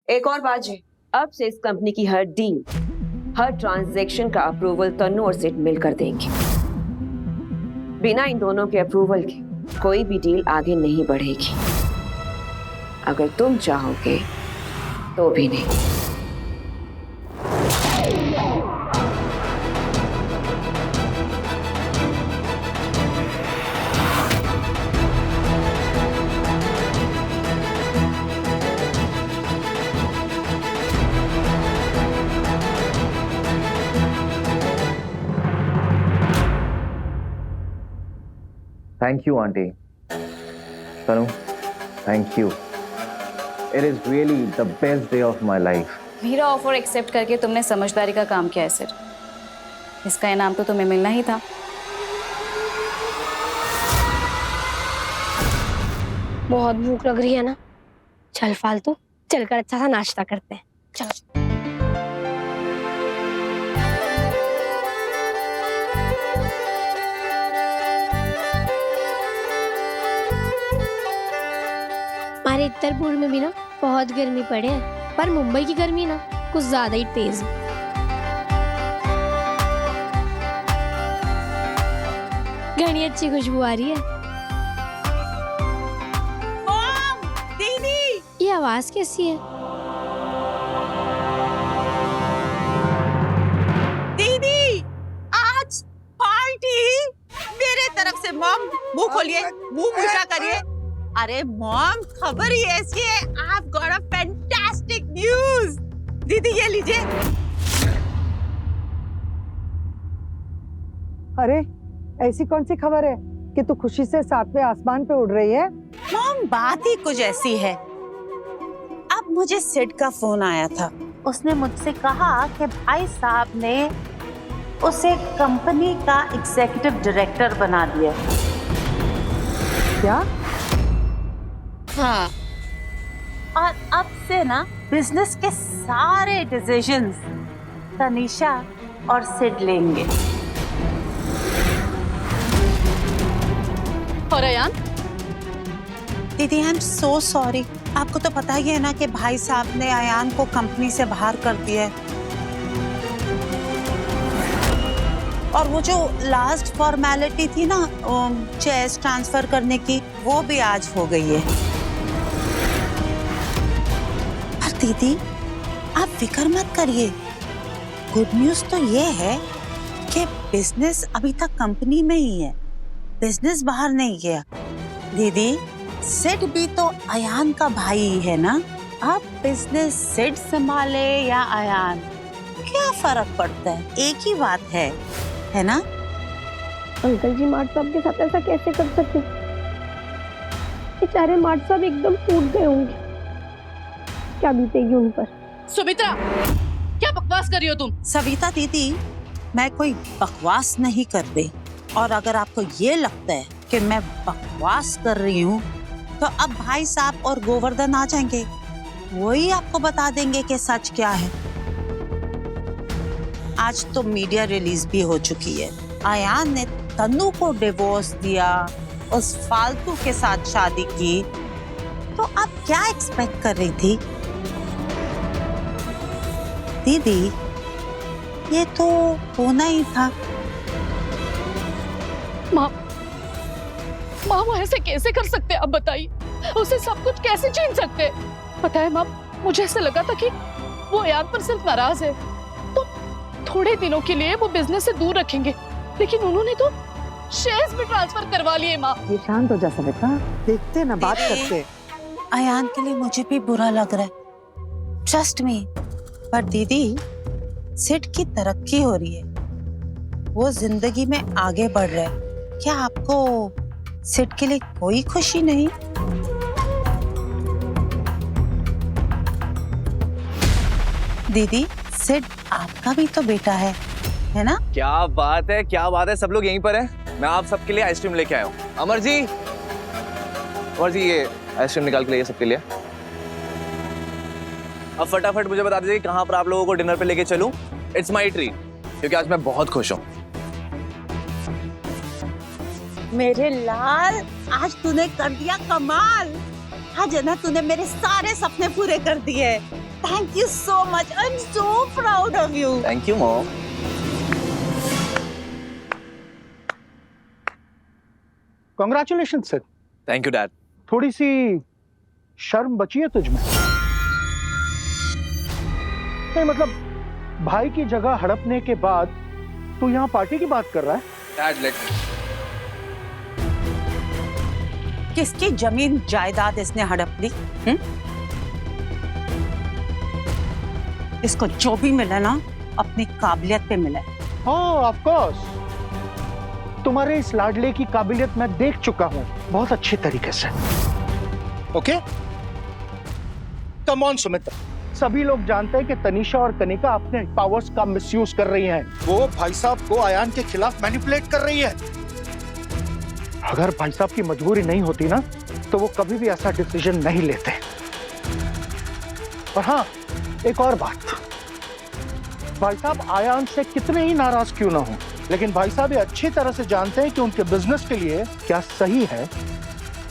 एक और बात जी, अब से इस कंपनी की हर डील, हर ट्रांजैक्शन का अप्रूवल तन्नू और सिड मिलकर देंगे। बिना इन दोनों के अप्रूवल के कोई भी डील आगे नहीं बढ़ेगी। अगर तुम चाहोगे तो भी नहीं। Thank you, Auntie. Tanu, thank you. It is really the best day of my life. मेरा ऑफर एक्सेप्ट करके तुमने समझदारी का काम किया है सिर। इसका इनाम तो तुम्हें मिलना ही था। बहुत भूख लग रही है ना, चल फालतू चलकर अच्छा सा नाश्ता करते हैं। चलो। हमारे उत्तरपुर में भी ना बहुत गर्मी पड़े है, पर मुंबई की गर्मी ना कुछ ज्यादा ही तेज है। घनी अच्छी खुशबू आ रही है। मॉम, दीदी, ये आवाज कैसी है? दीदी, आज पार्टी मेरे तरफ से। मॉम मुंह खोलिए, मुंह मीठा करिए। अरे मॉम, खबर ही ऐसी है, आप गॉट अ फैंटास्टिक न्यूज़। दीदी ये लीजिए। अरे ऐसी कौन सी खबर है कि तू खुशी से सातवें आसमान पे उड़ रही है? मॉम, बात ही कुछ ऐसी है। अब मुझे सिड का फोन आया था। उसने मुझसे कहा कि भाई साहब ने उसे कंपनी का एग्जीक्यूटिव डायरेक्टर बना दिया। क्या? हाँ, और अब से ना बिजनेस के सारे डिसीजंस तनीषा और सिड लेंगे। और अयान? दीदी आई एम सो सॉरी। आपको तो पता ही है ना कि भाई साहब ने अयान को कंपनी से बाहर कर दिया है। और वो जो लास्ट फॉर्मेलिटी थी ना शेयर्स ट्रांसफर करने की, वो भी आज हो गई है। पर दीदी आप फिक्र मत करिए, गुड न्यूज तो ये है कि बिजनेस अभी तक कंपनी में ही है, बिजनेस बाहर नहीं गया। दीदी सिड भी तो अयान का भाई ही है ना। अब बिजनेस सिड संभाले या अयान, क्या फर्क पड़ता है, एक ही बात है ना? अंकल जी मार्ट साहब के साथ ऐसा कैसे कर सकते? बेचारे मार्ट साहब एकदम टूट गए होंगे, क्या बीतेगी उन पर। सुमित्रा, क्या बकवास कर रही हो तुम? सविता दीदी, मैं कोई बकवास नहीं कर रही। और अगर आपको ये लगता है कि मैं बकवास कर रही हूँ, तो अब भाई साहब और गोवर्धन आ जाएंगे, वही आपको बता देंगे कि सच क्या है। आज तो मीडिया रिलीज भी हो चुकी है। अयान ने तन्नू को डिवोर्स दिया, उस फालतू के साथ शादी की। तो आप क्या एक्सपेक्ट कर रही थी? दीदी ये तो होना ही था। माँ वो ऐसे कैसे कर सकते आप बताइए? उसे सब कुछ कैसे छीन सकते? पता है माँ, मुझे ऐसे लगा था कि वो अयान पर सिर्फ नाराज है तो थोड़े दिनों के लिए वो बिजनेस से दूर रखेंगे, लेकिन उन्होंने तो शेयर्स भी ट्रांसफर करवा लिए। माँ ये शांत हो जा सविता, देखते ना बात करते। अयान के लिए मुझे भी बुरा लग रहा है, ट्रस्ट मी। पर दीदी सिड की तरक्की हो रही है, वो जिंदगी में आगे बढ़ रहा है। क्या आपको सिड के लिए कोई खुशी नहीं? दीदी सिड आपका भी तो बेटा है ना? क्या बात है, क्या बात है, सब लोग यहीं पर हैं। मैं आप सबके लिए आइसक्रीम लेके आया हूँ। अमर जी, ये आइसक्रीम निकाल के लाइए सबके लिए। अब फटाफट मुझे बता दीजिए कहाँ पर आप लोगों को डिनर पे लेके चलूं। इट्स माई ट्रीट, क्योंकि आज मैं बहुत खुश हूँ। मेरे लाल, आज तूने कर दिया कमाल। आज है ना, तूने मेरे सारे सपने पूरे कर दिए। Thank you so much. I'm so proud of you. Thank you, Mom. Congratulations, sir. Thank you, Dad. थोड़ी सी शर्म बची है तुझमें? नहीं मतलब भाई की जगह हड़पने के बाद तू यहाँ पार्टी की बात कर रहा है? Dad, let. किसकी जमीन जायदाद इसने हड़प ली? इसको जो भी मिला ना अपनी काबिलियत पे मिला। हाँ, ऑफ कोर्स। तुम्हारे इस लाडले की काबिलियत मैं देख चुका हूँ बहुत अच्छे तरीके से। ओके? Come on Sumitra. सभी लोग जानते हैं कि तनीषा और कनिका अपने पावर्स का मिसयूज कर रही हैं। वो भाई साहब को आयान के खिलाफ मैनिपुलेट कर रही है। अगर भाई साहब की मजबूरी नहीं होती ना तो वो कभी भी ऐसा डिसीजन नहीं लेते। और हाँ, एक और बात, भाई साहब आयान से कितने ही नाराज क्यों ना हो, लेकिन भाई साहब ये अच्छी तरह से जानते हैं कि उनके बिजनेस के लिए क्या सही है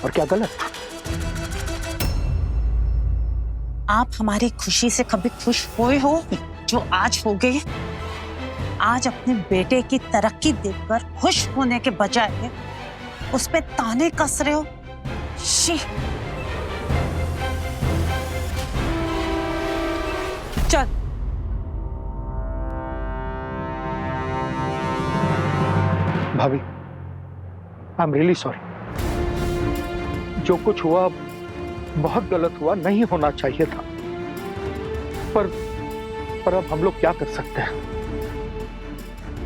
और क्या गलत। आप हमारी खुशी से कभी खुश हुए हो जो आज हो गए? आज अपने बेटे की तरक्की देखकर खुश होने के बजाय उस पे ताने कस रहे हो। शी। चल। भाभी, आई एम रियली सॉरी। जो कुछ हुआ बहुत गलत हुआ, नहीं होना चाहिए था। पर अब हम लोग क्या कर सकते हैं?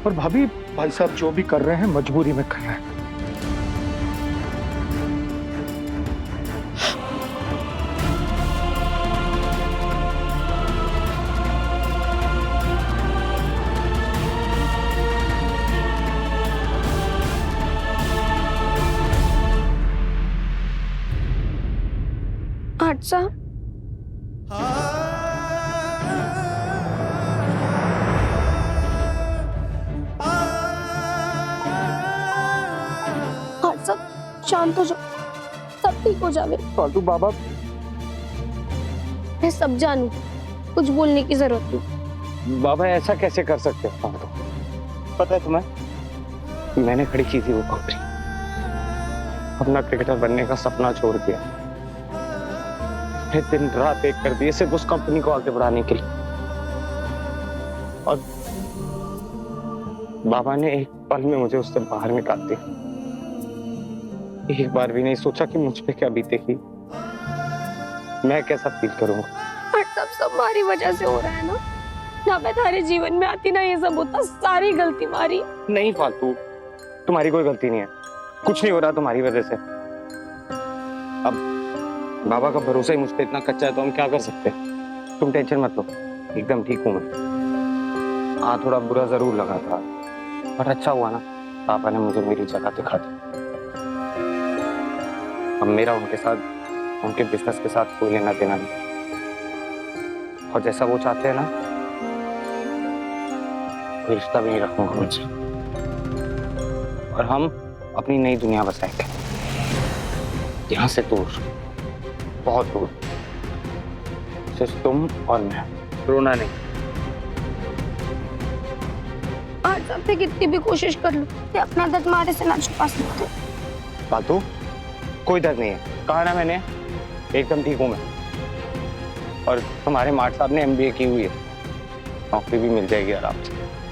और भाभी, भाई साहब जो भी कर रहे हैं मजबूरी में कर रहे हैं। अच्छा, सब शांत हो जाओ, सब ठीक हो जावे। फालतू बाबा, मैं सब जानू, कुछ बोलने की जरूरत नहीं। बाबा ऐसा कैसे कर सकते हो? पता है तुम्हें, मैंने खड़ी की थी वो कंपनी, अपना क्रिकेटर बनने का सपना छोड़ दिया, दिन रात एक कर दिए सिर्फ उस कंपनी को आगे बढ़ाने के लिए। और बाबा ने एक पल में मुझे उससे बाहर निकाल दिया। एक बार भी नहीं सोचा कि मुझ पे क्या बीतेगी, मैं कैसा फील करूंगा। और सब हमारी वजह से हो रहा है ना मैं तुम्हारे जीवन में आती ना ये सब होता, सारी गलती हमारी। नहीं फालतू, तुम्हारी कोई गलती नहीं है, कुछ नहीं हो रहा तुम्हारी वजह से। अब बाबा का भरोसा ही मुझ पे इतना कच्चा है तो हम क्या कर सकते हैं? तुम टेंशन मत लो, एकदम ठीक हूं मैं। हाँ, थोड़ा बुरा जरूर लगा था, पर अच्छा हुआ ना पापा ने मुझे मेरी जगह दिखा दी। अब मेरा उनके साथ, उनके बिजनेस के साथ कोई लेना देना नहीं, और जैसा वो चाहते हैं ना कोई रिश्ता भी नहीं रखूंगा उनसे। और हम अपनी नई दुनिया बसाएंगे, यहाँ से दूर, बहुत दूर, सिर्फ तुम और मैं। रोना नहीं। आज सबसे कितनी भी कोशिश कर लो कि अपना दर्द तुम्हारे से ना छुपा सकते। फालतू, कोई दर्द नहीं है, कहा ना मैंने, एकदम ठीक हूँ मैं। और तुम्हारे मार्ट साहब ने MBA की हुई है, नौकरी भी मिल जाएगी आराम से,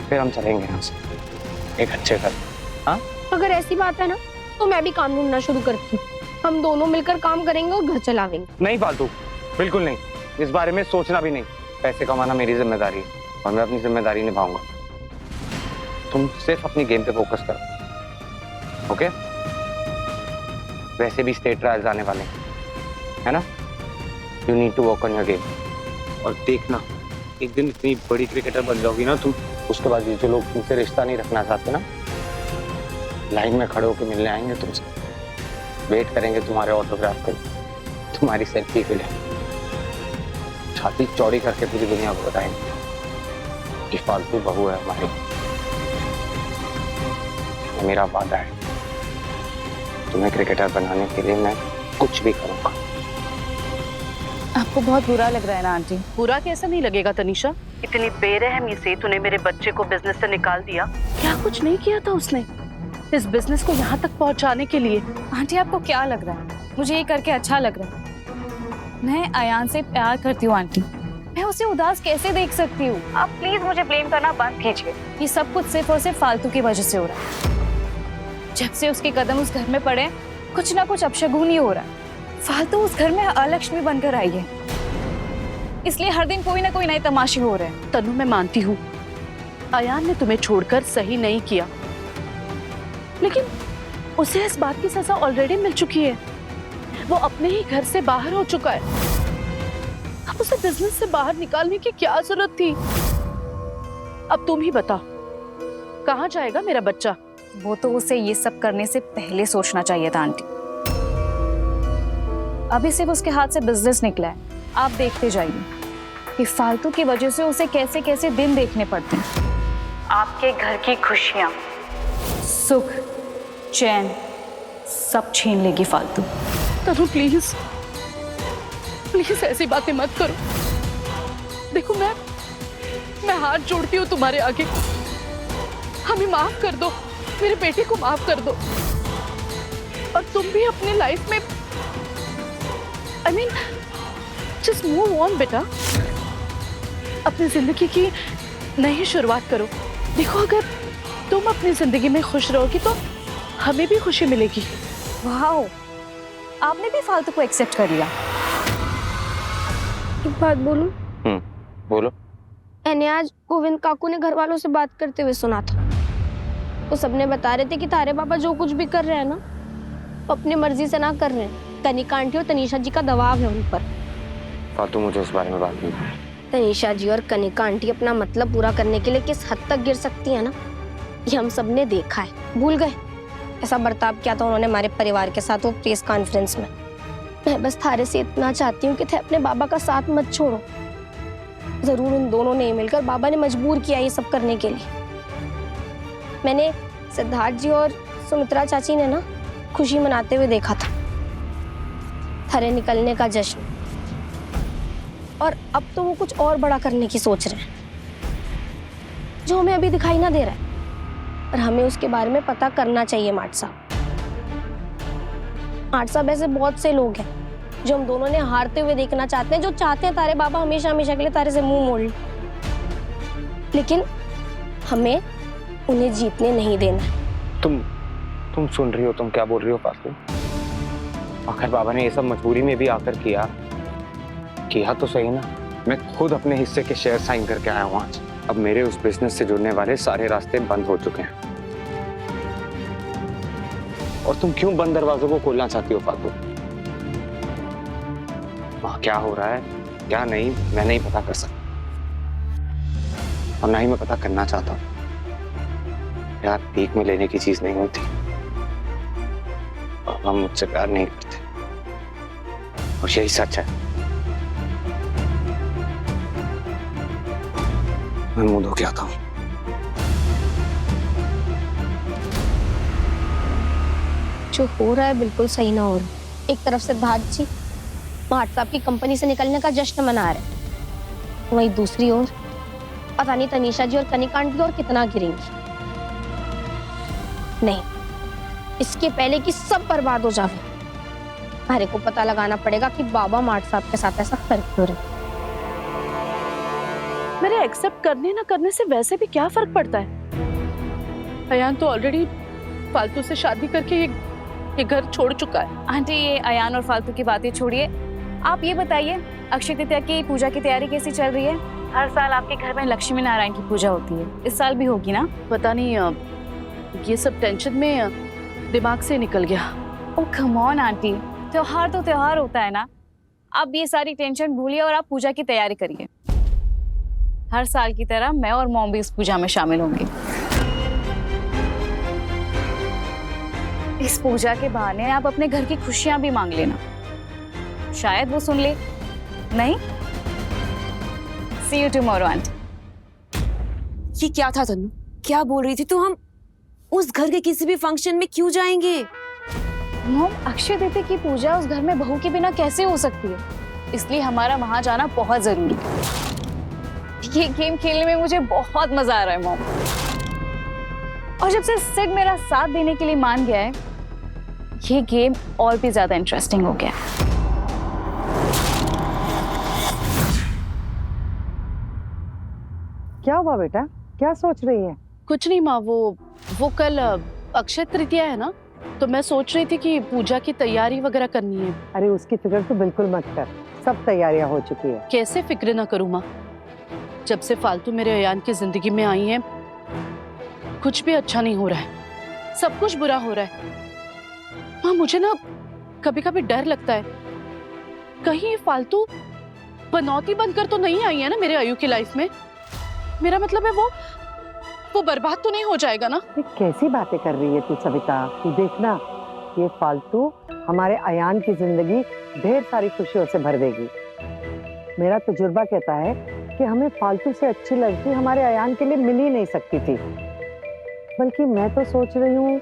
फिर हम चलेंगे यहाँ से एक अच्छे घर। हाँ, अगर ऐसी बात है ना तो मैं भी काम ढूंढना शुरू करती हूँ, हम दोनों मिलकर काम करेंगे और घर चलावेंगे। नहीं फालतू, बिल्कुल नहीं, इस बारे में सोचना भी नहीं। पैसे कमाना मेरी जिम्मेदारी है और मैं अपनी जिम्मेदारी निभाऊंगा। तुम सिर्फ अपनी गेम पे फोकस करो, ओके? वैसे भी स्टेट ट्रायल्स आने वाले हैं, है ना? You need to work on your game. और देखना, एक दिन इतनी बड़ी क्रिकेटर बन जाओगी ना तुम, उसके बाद ये जो लोग तुमसे रिश्ता नहीं रखना चाहते ना, लाइन में खड़े होकर मिलने आएंगे तुमसे, वेट करेंगे तुम्हारे ऑटोग्राफ के लिए, तुम्हारी सेल्फी के लिए, छाती चौड़ी करके पूरी दुनिया को बताएंगे कि फालतू बहू है हमारी। मेरा वादा है, तुम्हें क्रिकेटर बनाने के लिए मैं कुछ भी करूंगा। आपको बहुत बुरा लग रहा है ना आंटी? बुरा कैसा नहीं लगेगा तनीषा? इतनी बेरहमी से तूने मेरे बच्चे को बिजनेस से निकाल दिया। क्या कुछ नहीं किया था उसने इस बिजनेस को यहाँ तक पहुँचाने के लिए? आंटी आपको क्या लग रहा है? मुझे ये करके अच्छा लग रहा है। मैं अयान से प्यार करती हूँ आंटी, मैं उसे उदास कैसे देख सकती हूँ? आप प्लीज मुझे ब्लेम करना बंद कीजिए। ये सब कुछ सिर्फ और सिर्फ फालतू की वजह से हो रहा है। जब से उसके कदम उस घर में पड़े कुछ ना कुछ अपशगुन ही हो रहा है। फालतू उस घर में अलक्ष्मी बनकर आई है, इसलिए हर दिन कोई ना कोई नए तमाशे हो रहे हैं। तनु मैं मानती हूँ अयान ने तुम्हें छोड़कर सही नहीं किया, लेकिन उसे इस बात की सजा ऑलरेडी मिल चुकी है। वो अपने ही घर से बाहर हो चुका है। अब उसे बिजनेस से बाहर निकालने की क्या जरूरत थी? अब तुम ही बताओ, कहाँ जाएगा मेरा बच्चा? वो तो उसे ये सब करने से पहले सोचना चाहिए था आंटी। अभी सिर्फ उसके हाथ से बिजनेस निकला है। आप देखते जाइए कि फालतू की वजह से उसे कैसे कैसे दिन देखने पड़ते हैं। आपके घर की खुशियां, सुख, चैन सब छीन लेगी फालतू। तनु प्लीज प्लीज ऐसी बातें मत करो। देखो मैं हाथ जोड़ती हूँ तुम्हारे आगे, हमें माफ कर दो, मेरे बेटे को माफ कर दो। और तुम भी अपने लाइफ में I mean, just move on बेटा। अपनी जिंदगी की नई शुरुआत करो। देखो अगर तुम अपनी जिंदगी में खुश रहोगी तो हमें भी खुशी मिलेगी। वाओ, आपने भी फालतू को एक्सेप्ट कर लिया। एक बात बोलूं? बोलो। मैंने आज गोविंद काकू ने घर वालों से बात करते हुए सुना था। वो सबने बता रहे थे कि तारे बाबा जो कुछ भी कर रहे हैं ना, वो अपनी मर्जी से ना कर रहे हैं। कनिका आंटी और तनीषा जी का दबाव है उन पर। फालतू मुझे इस बारे में बात नहीं। तनीषा जी और कनिका आंटी अपना मतलब पूरा करने के लिए किस हद तक गिर सकती है ना, ये हम सब ने देखा है। भूल गए ऐसा बर्ताव किया था उन्होंने हमारे परिवार के साथ वो प्रेस कॉन्फ्रेंस में। मैं बस थारे से इतना चाहती हूँ कि थे अपने बाबा का साथ मत छोड़ो। जरूर उन दोनों ने मिलकर बाबा ने मजबूर किया ये सब करने के लिए। मैंने सिद्धार्थ जी और सुमित्रा चाची ने ना खुशी मनाते हुए देखा था, थारे निकलने का जश्न। और अब तो वो कुछ और बड़ा करने की सोच रहे हैं जो हमें अभी दिखाई ना दे रहा है, और हमें उसके बारे में पता करना चाहिए। माट साहब ऐसे बहुत से लोग हैं जो हम दोनों ने हारते हुए देखना चाहते हैं, जो चाहते हैं तारे बाबा हमेशा हमेशा के लिए तारे से मुंह मोड़ लें, लेकिन हमें उन्हें जीतने नहीं देना। तुम सुन रही हो, तुम क्या बोल रही हो फालतू? आखिर बाबा ने ये सब मजबूरी में भी आकर किया तो सही ना। मैं खुद अपने हिस्से के शेयर साइन करके आया हूँ आज। अब मेरे उस बिजनेस से जुड़ने वाले सारे रास्ते बंद हो चुके हैं। और तुम क्यों बंद दरवाजों को खोलना चाहती हो फालतू? वहां क्या हो रहा है क्या नहीं मैं नहीं पता कर सकता, और ना ही मैं पता करना चाहता हूँ। प्यार भीख में लेने की चीज नहीं होती, और हम मुझसे प्यार नहीं करते, और यही सच है। मैं मुंह धो के आता हूँ। जो हो रहा है बिल्कुल सही ना हो रहा। एक तरफ सिद्धार्थ जी माट साहब की कंपनी से निकलने का जश्न मना रहे, वहीं दूसरी ओर पता नहीं तनीषा जी और कनिका आंटी और कितना गिरेंगी। नहीं, इसके पहले कि सब बर्बाद हो जाए, हमारे को पता लगाना पड़ेगा कि बाबा माट साहब के साथ ऐसा कर क्यों रहे। मेरे एक्सेप्ट करने ना करने से वैसे भी क्या फर्क पड़ता है? अयान तो ऑलरेडी फालतू से शादी करके ये घर छोड़ चुका है। आंटी ये अयान और फालतू की बातें छोड़िए, आप ये बताइए अक्षय तृतीया की पूजा की तैयारी कैसी चल रही है? हर साल आपके घर में लक्ष्मी नारायण की पूजा होती है, इस साल भी होगी ना? पता नहीं, ये सब टेंशन में दिमाग से निकल गया। ओह कम ऑन आंटी, त्योहार तो त्योहार होता है ना। अब ये सारी टेंशन भूलिए और आप पूजा की तैयारी करिए। हर साल की तरह मैं और मॉम भी इस पूजा में शामिल होंगे। इस पूजा के बहाने आप अपने घर की खुशियां भी मांग लेना, शायद वो सुन ले। नहीं? See you tomorrow, aunty. ये क्या था तनु? क्या बोल रही थी तू? हम उस घर के किसी भी फंक्शन में क्यों जाएंगे? मॉम, अक्षय तृतीया की पूजा उस घर में बहू के बिना कैसे हो सकती है? इसलिए हमारा वहां जाना बहुत जरूरी है। ये गेम खेलने में मुझे बहुत मजा आ रहा है मॉम। और जब से सिड मेरा साथ देने के लिए मान गया है, ये गेम और भी ज्यादा इंटरेस्टिंग हो गया है। क्या हुआ बेटा, क्या सोच रही है? कुछ नहीं माँ, वो कल अक्षय तृतीया है ना, तो मैं सोच रही थी कि पूजा की तैयारी वगैरह करनी है। अरे उसकी फिक्र तो बिल्कुल मत कर, सब तैयारियां हो चुकी है। कैसे फिक्र ना करूँ माँ, जब से फालतू मेरे अयान की जिंदगी में आई है कुछ भी अच्छा नहीं हो रहा है, सब कुछ बुरा हो रहा है। माँ मुझे ना कभी कभी डर लगता है, कहीं फालतू पनौती बनकर तो नहीं आई है ना मेरे आयु की लाइफ में। मेरा मतलब है वो बर्बाद तो नहीं हो जाएगा ना। ये कैसी बातें कर रही है तू सविता? तू देखना, ये फालतू हमारे अयान की जिंदगी ढेर सारी खुशियों से भर देगी। मेरा तजुर्बा कहता है कि हमें फालतू से अच्छी लड़की हमारे अयान के लिए मिल ही नहीं सकती थी। बल्कि मैं तो सोच रही हूँ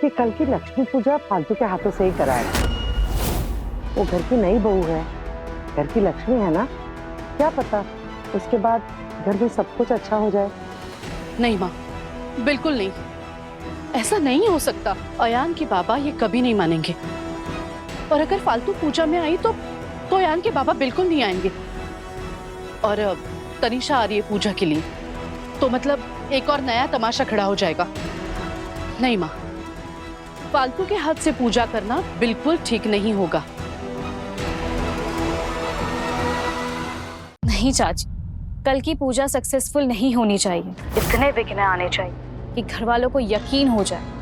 कि कल की लक्ष्मी पूजा फालतू के हाथों से ही कराए। वो घर की नई बहू है, घर की लक्ष्मी है ना, क्या पता उसके बाद घर में सब कुछ अच्छा हो जाए। नहीं माँ, बिल्कुल नहीं, ऐसा नहीं हो सकता। अयान के बाबा ये कभी नहीं मानेंगे। और अगर फालतू पूजा में आई तो अयान के बाबा बिल्कुल नहीं आएंगे। और तनिषा आ रही है पूजा के लिए, तो मतलब एक और नया तमाशा खड़ा हो जाएगा। नहीं माँ, फालतू के हाथ से पूजा करना बिल्कुल ठीक नहीं होगा। नहीं चाची, कल की पूजा सक्सेसफुल नहीं होनी चाहिए। इतने विघ्न आने चाहिए कि घर वालों को यकीन हो जाए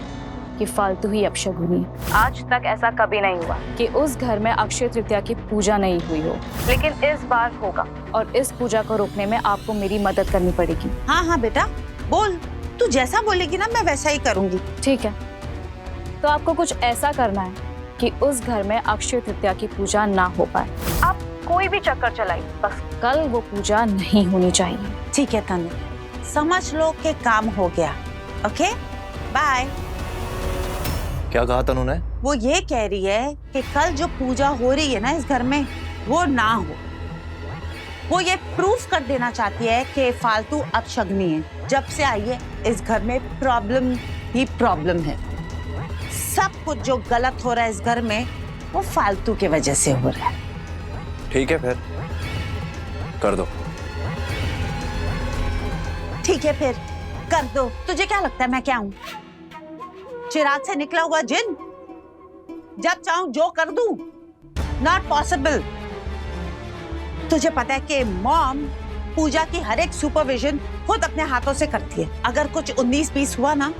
कि फालतू ही अपशगुनी है। आज तक ऐसा कभी नहीं हुआ कि उस घर में अक्षय तृतीया की पूजा नहीं हुई हो, लेकिन इस बार होगा। और इस पूजा को रोकने में आपको मेरी मदद करनी पड़ेगी। हाँ हाँ बेटा बोल, तू जैसा बोलेगी ना मैं वैसा ही करूंगी। ठीक है, तो आपको कुछ ऐसा करना है कि उस घर में अक्षय तृतीया की पूजा ना हो पाए। आप कोई भी चक्कर चलाइए, बस कल वो पूजा नहीं होनी चाहिए। ठीक है तनु, समझ लो कि काम हो गया। Okay bye. क्या कहा तनु ने? वो ये कह रही है कि कल जो पूजा हो रही है ना इस घर में, वो ना हो। वो ये प्रूफ कर देना चाहती है कि फालतू अपशगनी है। जब से आई है इस घर में प्रॉब्लम ही प्रॉब्लम है। सब कुछ जो गलत हो रहा है इस घर में वो फालतू की वजह से हो रहा है। ठीक है फिर कर दो। ठीक है फिर कर दो। तुझे क्या लगता है मैं क्या हूँ, चिराग से निकला हुआ जिन? जब चाहूं जो कर दूं? Not possible. तुझे पता है कि मॉम पूजा की हर एक सुपरविजन खुद अपने हाथों से करती है। अगर कुछ 19-20 हुआ ना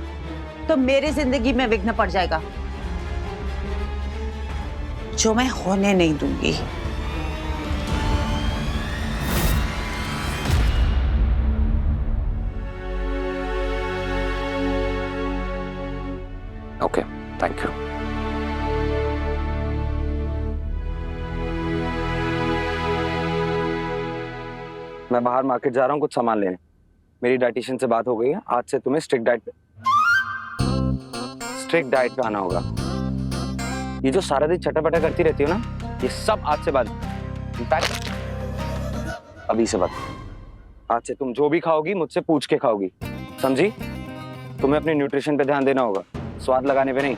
तो मेरी जिंदगी में विघ्न पड़ जाएगा, जो मैं होने नहीं दूंगी। Okay, thank you. मैं बाहर मार्केट जा रहा हूँ कुछ सामान लेने। मेरी डाइटिशियन से बात हो गई है, आज से तुम्हें स्ट्रिक्ट डाइट पे आना होगा। ये जो सारा दिन चटापटा करती रहती हो ना, ये सब आज से बाद, इनफैक्ट अभी से बाद। आज से तुम जो भी खाओगी मुझसे पूछ के खाओगी, समझी? तुम्हें अपने न्यूट्रिशन पे ध्यान देना होगा, स्वाद लगाने पे नहीं।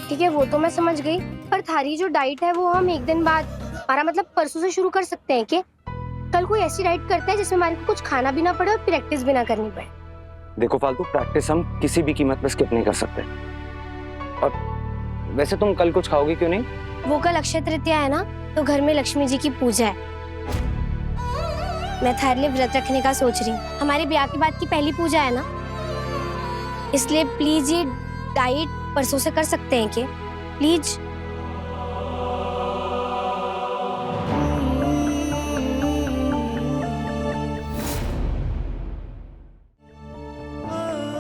ठीक है वो तो मैं समझ गई, पर थारी जो डाइट है वो हम एक दिन बाद, हमारा मतलब परसों से शुरू कर सकते हैं क्या? कल कोई ऐसी डाइट करते हैं जिसमें हमारे को कुछ खाना भी ना पड़े और प्रैक्टिस भी ना करनी पड़े। देखो फालतू प्रैक्टिस हम किसी भी कीमत पे स्किप नहीं कर सकते। और वैसे तुम कल कुछ खाओगी क्यों नहीं? वो कल अक्षय तृतीया है ना, तो घर में लक्ष्मी जी की पूजा है। मैं थारे लिए व्रत रखने का सोच रही हूँ। हमारे ब्याह के बाद की पहली पूजा है ना, इसलिए प्लीज ये डाइट परसों से कर सकते हैं क्या? प्लीज।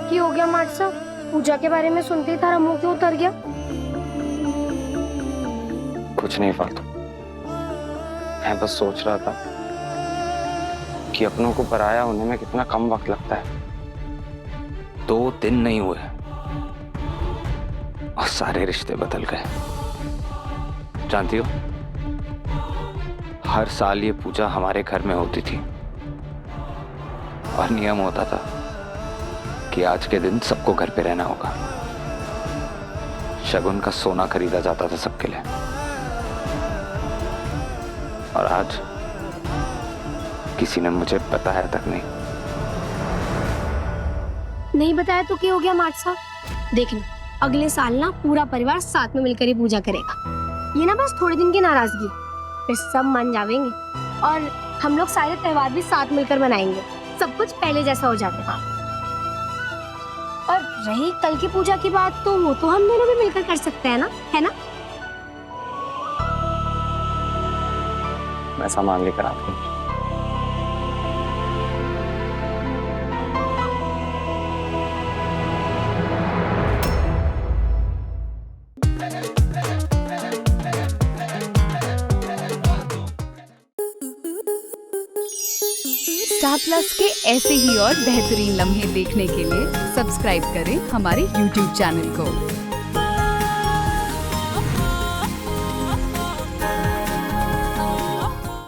क्या हो गया मार्ट साहब? पूजा के बारे में सुनते ही तारा मुंह क्यों उतर गया? कुछ नहीं फालतू, मैं बस सोच रहा था कि अपनों को पराया होने में कितना कम वक्त लगता है। 2 दिन नहीं हुए और सारे रिश्ते बदल गए। जानती हो, हर साल ये पूजा हमारे घर में होती थी और नियम होता था कि आज के दिन सबको घर पे रहना होगा। शगुन का सोना खरीदा जाता था सबके लिए। और आज किसी ने मुझे बताया तक नहीं बताया तो क्या हो गया माट साहब? देखना अगले साल ना पूरा परिवार साथ में मिलकर ही पूजा करेगा। ये ना बस थोड़े दिन की नाराजगी, फिर सब मान जाएंगे और हम लोग सारे त्योहार भी साथ मिलकर मनाएंगे। सब कुछ पहले जैसा हो जाएगा। और रही कल की पूजा की बात, तो वो तो हम दोनों भी मिलकर कर सकते हैं ना, है ना? मैं सामान लेकर आती हूँ। स्टार प्लस के ऐसे ही और बेहतरीन लम्हे देखने के लिए सब्सक्राइब करें हमारे YouTube चैनल को।